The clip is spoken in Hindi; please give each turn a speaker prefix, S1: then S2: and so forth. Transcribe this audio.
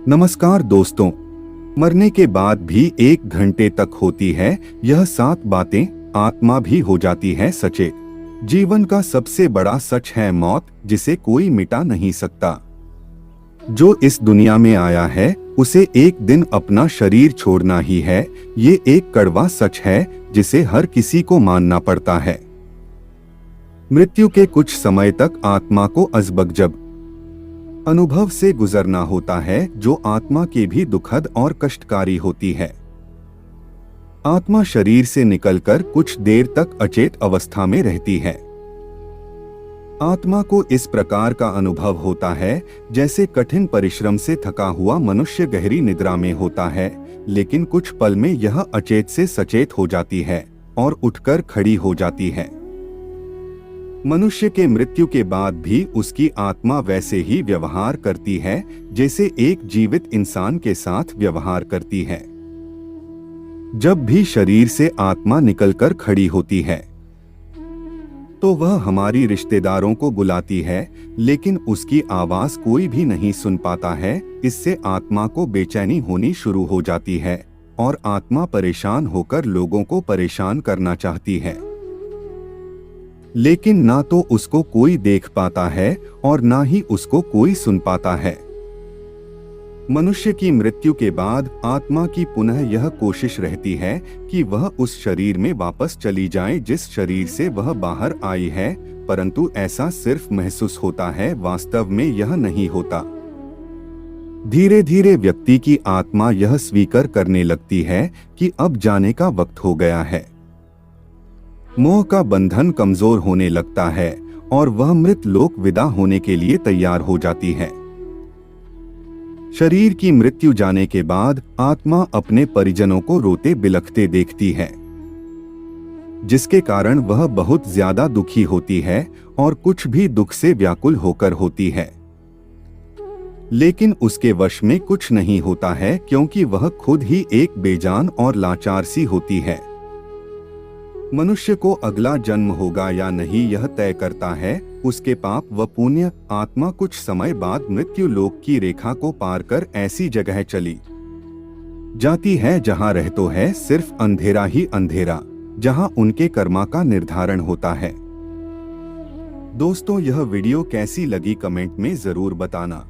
S1: नमस्कार दोस्तों। मरने के बाद भी 1 घंटे तक होती है यह 7 बातें, आत्मा भी हो जाती है सचेत। जीवन का सबसे बड़ा सच है मौत, जिसे कोई मिटा नहीं सकता। जो इस दुनिया में आया है उसे एक दिन अपना शरीर छोड़ना ही है। ये एक कड़वा सच है जिसे हर किसी को मानना पड़ता है। मृत्यु के कुछ समय तक आत्मा को अजबगजब अनुभव से गुजरना होता है, जो आत्मा के भी दुखद और कष्टकारी होती है। आत्मा शरीर से निकलकर कुछ देर तक अचेत अवस्था में रहती है। आत्मा को इस प्रकार का अनुभव होता है जैसे कठिन परिश्रम से थका हुआ मनुष्य गहरी निद्रा में होता है, लेकिन कुछ पल में यह अचेत से सचेत हो जाती है और उठकर खड़ी हो जाती है। मनुष्य के मृत्यु के बाद भी उसकी आत्मा वैसे ही व्यवहार करती है जैसे एक जीवित इंसान के साथ व्यवहार करती है। जब भी शरीर से आत्मा निकलकर खड़ी होती है तो वह हमारी रिश्तेदारों को बुलाती है, लेकिन उसकी आवाज कोई भी नहीं सुन पाता है। इससे आत्मा को बेचैनी होनी शुरू हो जाती है और आत्मा परेशान होकर लोगों को परेशान करना चाहती है, लेकिन ना तो उसको कोई देख पाता है और ना ही उसको कोई सुन पाता है। मनुष्य की मृत्यु के बाद आत्मा की पुनः यह कोशिश रहती है कि वह उस शरीर में वापस चली जाए जिस शरीर से वह बाहर आई है, परंतु ऐसा सिर्फ महसूस होता है, वास्तव में यह नहीं होता। धीरे धीरे व्यक्ति की आत्मा यह स्वीकार करने लगती है कि अब जाने का वक्त हो गया है। मोह का बंधन कमजोर होने लगता है और वह मृत लोक विदा होने के लिए तैयार हो जाती है। शरीर की मृत्यु जाने के बाद आत्मा अपने परिजनों को रोते बिलखते देखती है, जिसके कारण वह बहुत ज्यादा दुखी होती है और कुछ भी दुख से व्याकुल होकर होती है। लेकिन उसके वश में कुछ नहीं होता है, क्योंकि वह खुद ही एक बेजान और लाचार सी होती है। मनुष्य को अगला जन्म होगा या नहीं यह तय करता है उसके पाप व पुण्य। आत्मा कुछ समय बाद मृत्यु लोक की रेखा को पार कर ऐसी जगह चली जाती है जहां रहतो है सिर्फ अंधेरा ही अंधेरा, जहां उनके कर्मा का निर्धारण होता है। दोस्तों, यह वीडियो कैसी लगी कमेंट में जरूर बताना।